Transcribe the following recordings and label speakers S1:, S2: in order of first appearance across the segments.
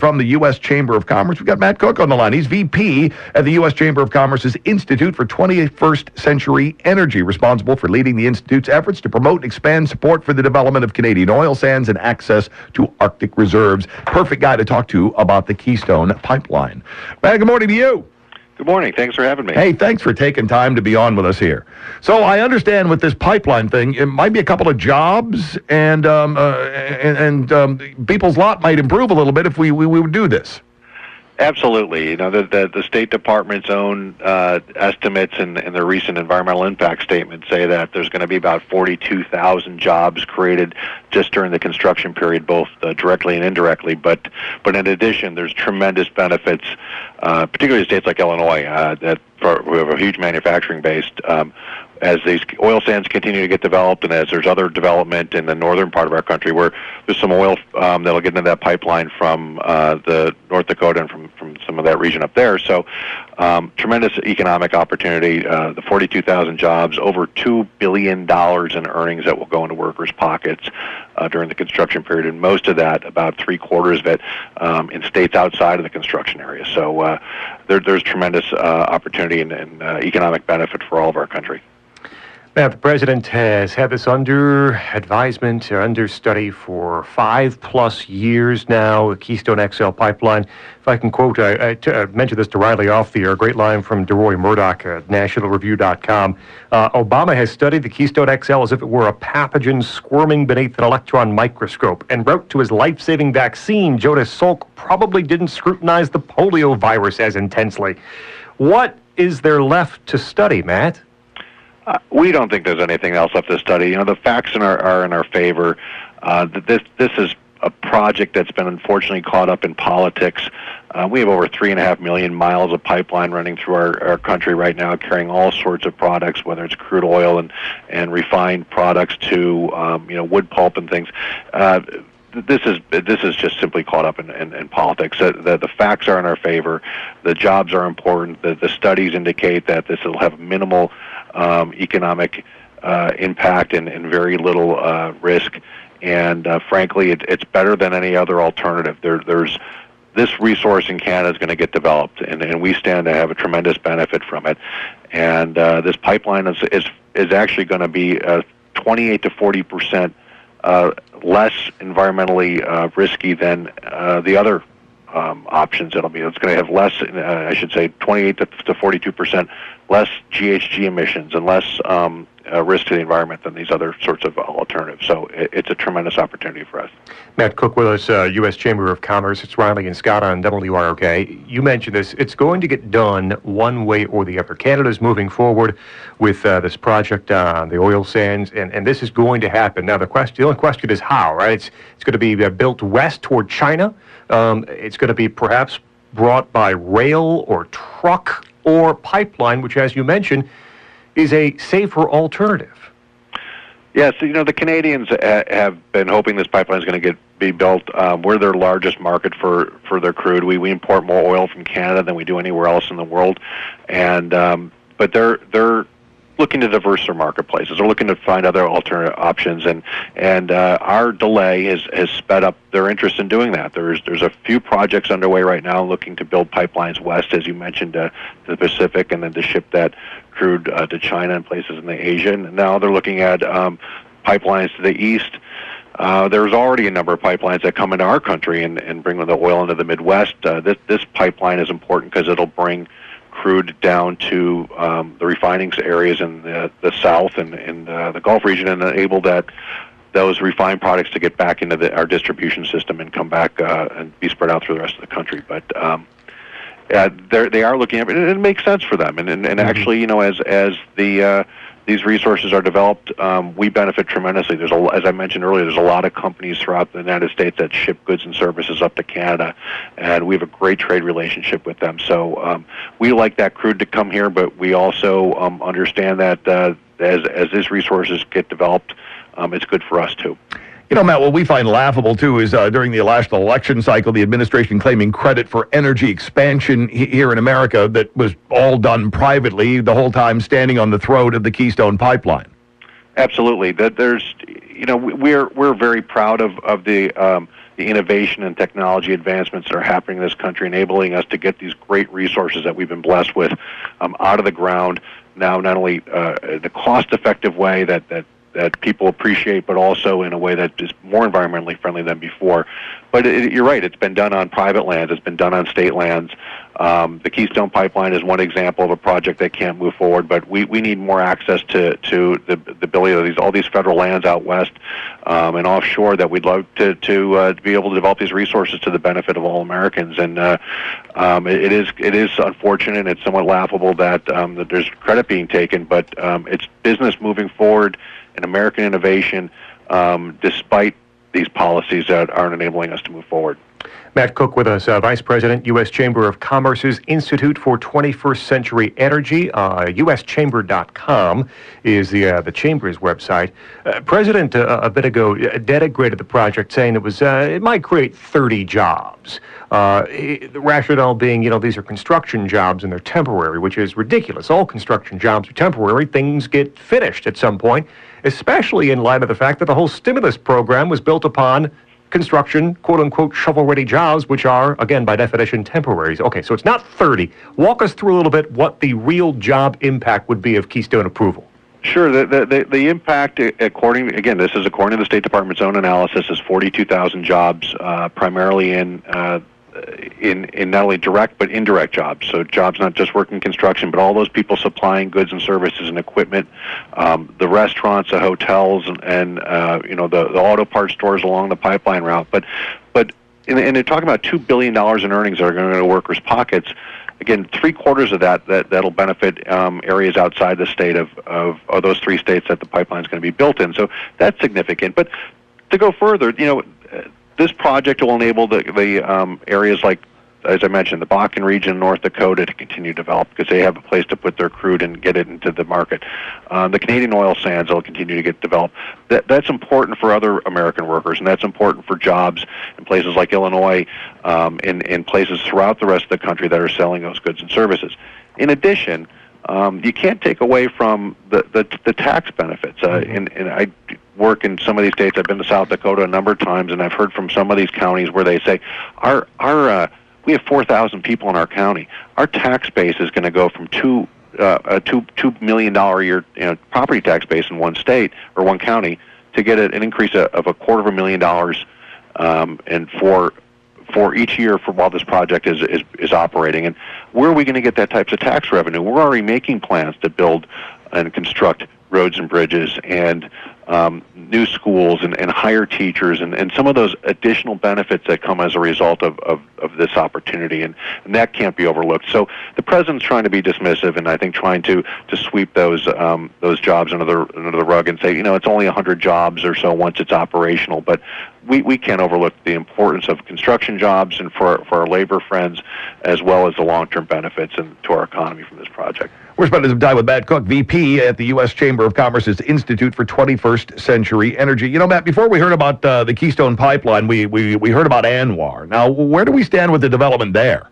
S1: from the U.S. Chamber of Commerce. We've got Matt Koch on the line. He's VP at the U.S. Chamber of Commerce's Institute for 21st Century Energy, responsible for leading the Institute's efforts to promote and expand support for the development of Canadian oil sands and access to Arctic reserves. Perfect guy to talk to about the Keystone pipeline. Matt, good morning to you.
S2: Good morning. Thanks for having me.
S1: Hey, thanks for taking time to be on with us here. So I understand with this pipeline thing, it might be a couple of jobs, and people's lot might improve a little bit if we would do this.
S2: Absolutely. You know, the State Department's own estimates and their recent environmental impact statement say that there's going to be about 42,000 jobs created just during the construction period, both directly and indirectly. But in addition, there's tremendous benefits, particularly in states like Illinois, we have a huge manufacturing base. As these oil sands continue to get developed, and as there's other development in the northern part of our country, where there's some oil that'll get into that pipeline from the North Dakota and from some of that region up there. So tremendous economic opportunity, the 42,000 jobs, over $2 billion in earnings that will go into workers' pockets during the construction period, and most of that, about three-quarters of it, in states outside of the construction area. So there's tremendous opportunity and economic benefit for all of our country.
S3: Now, the President has had this under advisement or under study for 5+ years now, the Keystone XL pipeline. If I can quote, I mentioned this to Riley off the air, a great line from DeRoy Murdoch at nationalreview.com. Obama has studied the Keystone XL as if it were a pathogen squirming beneath an electron microscope. En route to his life-saving vaccine, Jonas Salk probably didn't scrutinize the polio virus as intensely. What is there left to study, Matt?
S2: We don't think there's anything else left to study. You know, the facts are in our favor. This is a project that's been unfortunately caught up in politics. We have over 3.5 million miles of pipeline running through our country right now, carrying all sorts of products, whether it's crude oil and refined products to wood pulp and things. This is just simply caught up in politics. The facts are in our favor. The jobs are important. The studies indicate that this will have minimal economic impact and very little risk. And frankly, it's better than any other alternative. There's this resource in Canada is going to get developed, and we stand to have a tremendous benefit from it. And this pipeline is actually going to be 28 to 40% less environmentally risky than the other options. It's going to have less, I should say, 28 to 42% less GHG emissions and less risk to the environment than these other sorts of alternatives. So it's a tremendous opportunity for us.
S3: Matt Koch with us, U.S. Chamber of Commerce. It's Riley and Scott on WROK. You mentioned this. It's going to get done one way or the other. Canada's moving forward with this project on the oil sands, and this is going to happen. Now, the only question is how, right? It's going to be built west toward China. It's going to be perhaps brought by rail or truck or pipeline, which, as you mentioned, is a safer alternative.
S2: Yes, the Canadians have been hoping this pipeline is going to be built. We're their largest market for their crude. We import more oil from Canada than we do anywhere else in the world, and but they're looking to diverse their marketplaces. They're looking to find other alternate options, and our delay has sped up their interest in doing that. There's a few projects underway right now looking to build pipelines west, as you mentioned, to the Pacific, and then to ship that crude to China and places in the Asia. And now they're looking at pipelines to the east. There's already a number of pipelines that come into our country and bring the oil into the Midwest. This pipeline is important because it'll bring crude down to the refining areas in the south and the Gulf region, and enable those refined products to get back into our distribution system and come back and be spread out through the rest of the country. But they are looking at it, and it makes sense for them. And actually, as these resources are developed, we benefit tremendously. As I mentioned earlier, there's a lot of companies throughout the United States that ship goods and services up to Canada, and we have a great trade relationship with them. So we like that crude to come here, but we also understand that as these resources get developed, it's good for us too.
S1: Matt, what we find laughable, too, is during the last election cycle, the administration claiming credit for energy expansion here in America that was all done privately, the whole time standing on the throat of the Keystone pipeline.
S2: Absolutely. We're very proud of the the innovation and technology advancements that are happening in this country, enabling us to get these great resources that we've been blessed with out of the ground now, not only the cost-effective way that people appreciate, but also in a way that is more environmentally friendly than before. But you're right, it's been done on private lands, it's been done on state lands. The Keystone Pipeline is one example of a project that can't move forward, but we need more access to the ability of all these federal lands out west and offshore that we'd love to be able to develop these resources to the benefit of all Americans. And it is unfortunate and it's somewhat laughable that there's credit being taken, but it's business moving forward and American innovation despite these policies that aren't enabling us to move forward.
S3: Matt Koch with us, Vice President, U.S. Chamber of Commerce's Institute for 21st Century Energy. USChamber.com is the Chamber's website. President, a bit ago, denigrated the project, saying it might create 30 jobs. The rationale being, these are construction jobs and they're temporary, which is ridiculous. All construction jobs are temporary. Things get finished at some point, especially in light of the fact that the whole stimulus program was built upon construction, quote-unquote, shovel-ready jobs, which are, again, by definition, temporaries. Okay, so it's not 30. Walk us through a little bit what the real job impact would be of Keystone approval.
S2: Sure. The impact, this is according to the State Department's own analysis, is 42,000 jobs, primarily in not only direct but indirect jobs. So jobs not just working construction, but all those people supplying goods and services and equipment, the restaurants, the hotels, and the auto parts stores along the pipeline route. But they're talking about $2 billion in earnings that are going to go to workers' pockets. Again, 3/4 of that'll benefit areas outside the state of those 3 states that the pipeline is going to be built in. So that's significant. But to go further, this project will enable the areas like, as I mentioned, the Bakken region, North Dakota, to continue to develop because they have a place to put their crude and get it into the market. The Canadian oil sands will continue to get developed. That's important for other American workers, and that's important for jobs in places like Illinois, in places throughout the rest of the country that are selling those goods and services. In addition, you can't take away from the tax benefits. And I work in some of these states. I've been to South Dakota a number of times, and I've heard from some of these counties where they say, we have 4,000 people in our county. Our tax base is going to go from $2 million a year property tax base in one state or one county to get an increase of $250,000 and for each year while this project is operating. And where are we going to get that types of tax revenue? We're already making plans to build and construct roads and bridges and new schools and hire teachers and some of those additional benefits that come as a result of this opportunity, and that can't be overlooked. So the president's trying to be dismissive, and I think trying to sweep those jobs under the rug and say, it's only 100 jobs or so once it's operational. But we can't overlook the importance of construction jobs and for our labor friends, as well as the long-term benefits and to our economy from this project.
S1: We're spending some time with Matt Koch, VP at the U.S. Chamber of Commerce's Institute for 21st Century Energy. Matt, before we heard about the Keystone Pipeline, we heard about Anwar. Now, where do we stand with the development there?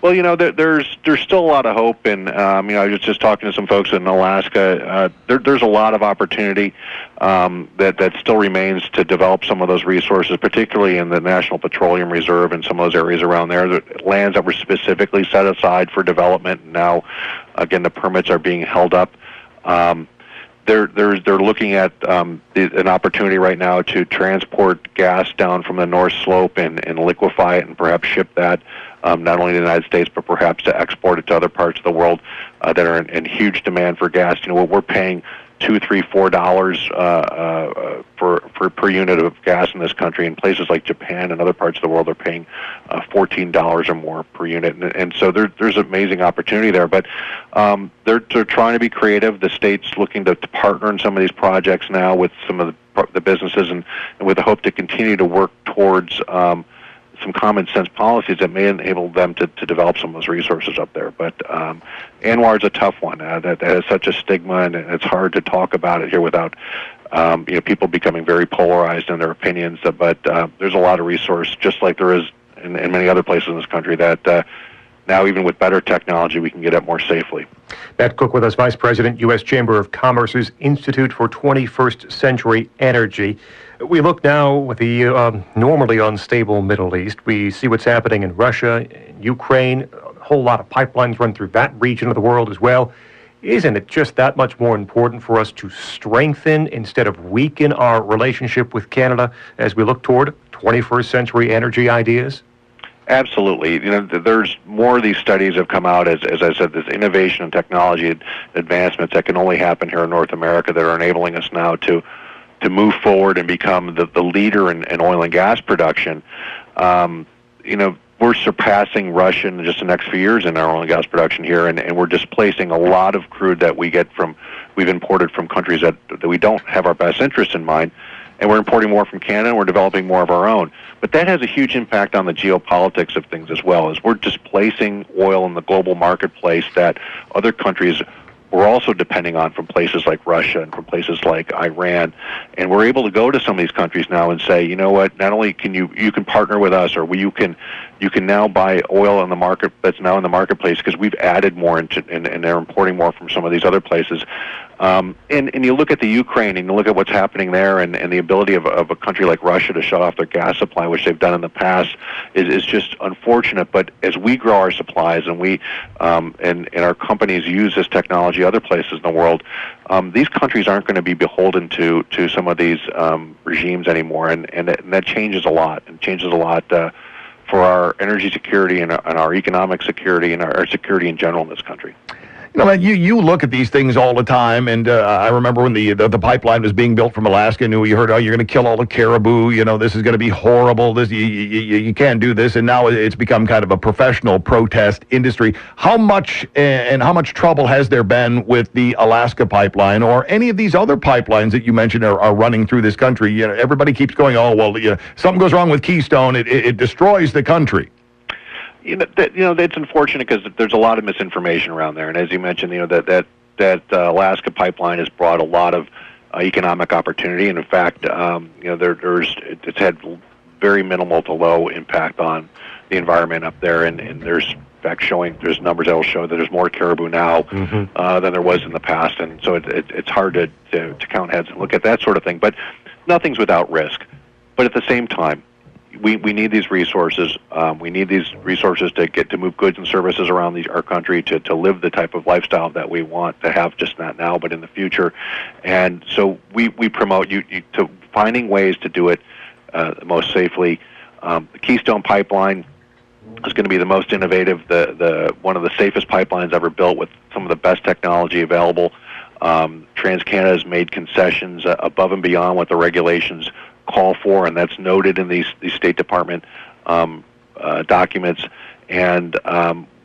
S2: Well, there's still a lot of hope, and I was just talking to some folks in Alaska. There's a lot of opportunity that still remains to develop some of those resources, particularly in the National Petroleum Reserve and some of those areas around there. The lands that were specifically set aside for development. Now, again, the permits are being held up. They're looking at an opportunity right now to transport gas down from the North Slope and liquefy it and perhaps ship that not only to the United States but perhaps to export it to other parts of the world that are in huge demand for gas. We're paying $2, $3, $4 per unit of gas in this country. In places like Japan and other parts of the world, they're paying $14 or more per unit, and so there's amazing opportunity there. But they're trying to be creative. The state's looking to partner in some of these projects now with some of the businesses, and with the hope to continue to work towards some common sense policies that may enable them to develop some of those resources up there. But Anwar's a tough one that has such a stigma, and it's hard to talk about it here without people becoming very polarized in their opinions. But there's a lot of resource, just like there is in many other places in this country, that now even with better technology we can get it more safely.
S3: Matt Koch with us, Vice President, U.S. Chamber of Commerce's Institute for 21st Century Energy. We look now with the normally unstable Middle East. We see what's happening in Russia, in Ukraine. A whole lot of pipelines run through that region of the world as well. Isn't it just that much more important for us to strengthen instead of weaken our relationship with Canada as we look toward 21st century energy ideas?
S2: Absolutely. There's more of these studies have come out, as I said, this innovation and technology advancements that can only happen here in North America that are enabling us now to move forward and become the leader in oil and gas production. We're surpassing Russia in just the next few years in our oil and gas production here, and we're displacing a lot of crude that we've imported from countries that we don't have our best interest in mind, and we're importing more from Canada, and we're developing more of our own. But that has a huge impact on the geopolitics of things as well, as we're displacing oil in the global marketplace that other countries we're also depending on from places like Russia and from places like Iran. And we're able to go to some of these countries now and say, you know what, not only can you can partner with us, or you can now buy oil in the market that's now in the marketplace because we've added more and they're importing more from some of these other places. And you look at the Ukraine and you look at what's happening there, and the ability of a country like Russia to shut off their gas supply, which they've done in the past, is just unfortunate. But as we grow our supplies and we and our companies use this technology other places in the world, these countries aren't going to be beholden to some of these regimes anymore, and that changes a lot. And changes a lot for our energy security and our economic security and our security in general in this country.
S1: Man, you look at these things all the time, and I remember when the pipeline was being built from Alaska, and you heard, oh, you're going to kill all the caribou, this is going to be horrible, this you can't do this, and now it's become kind of a professional protest industry. How much trouble has there been with the Alaska pipeline, or any of these other pipelines that you mentioned are running through this country? Everybody keeps going, oh, well, something goes wrong with Keystone, it destroys the country.
S2: It's unfortunate because there's a lot of misinformation around there, and as you mentioned, that Alaska pipeline has brought a lot of economic opportunity, and in fact, it's had very minimal to low impact on the environment up there, and there's there's numbers that will show that there's more caribou now than there was in the past, and so it's hard to count heads and look at that sort of thing, but nothing's without risk. But at the same time, we need these resources. We need these resources to move goods and services around our country, to live the type of lifestyle that we want to have, just not now, but in the future. And so we promote you to finding ways to do it most safely. The Keystone pipeline is going to be the most innovative, one of the safest pipelines ever built, with some of the best technology available. TransCanada has made concessions above and beyond what the regulations call for, and that's noted in these State Department documents. And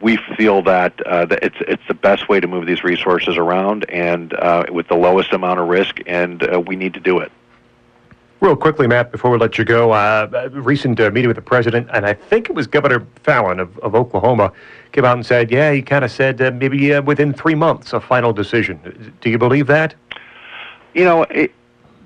S2: we feel that it's the best way to move these resources around, and with the lowest amount of risk, and we need to do it.
S3: Real quickly, Matt, before we let you go, a recent meeting with the president, and I think it was Governor Fallon of Oklahoma, came out and said, he kind of said maybe within 3 months, a final decision. Do you believe that?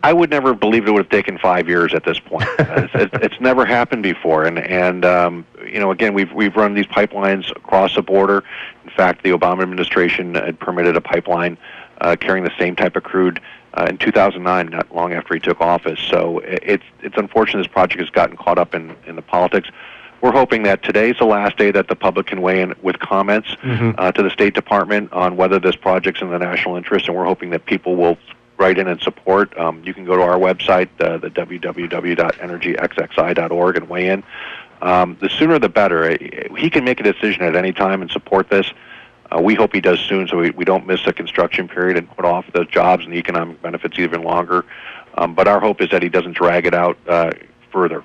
S2: I would never have believed it would have taken 5 years at this point. It's never happened before, and again, we've run these pipelines across the border. In fact, the Obama administration had permitted a pipeline carrying the same type of crude in 2009, not long after he took office. So it's unfortunate this project has gotten caught up in the politics. We're hoping that today's the last day that the public can weigh in with comments to the State Department on whether this project's in the national interest, and we're hoping that people will write in and support. You can go to our website, the www.energyxxi.org, and weigh in. The sooner the better. He can make a decision at any time and support this. We hope he does soon, so we don't miss the construction period and put off the jobs and the economic benefits even longer. But our hope is that he doesn't drag it out further.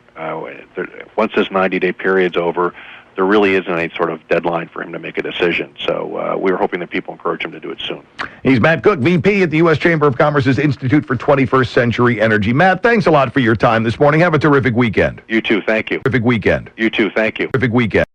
S2: Once this 90-day period's over, there really isn't any sort of deadline for him to make a decision. So we're hoping that people encourage him to do it soon.
S1: He's Matt Koch, VP at the U.S. Chamber of Commerce's Institute for 21st Century Energy. Matt, thanks a lot for your time this morning. Have a terrific weekend.
S2: You too. Thank you.
S1: Terrific weekend.
S2: You too. Thank you.
S1: Terrific weekend.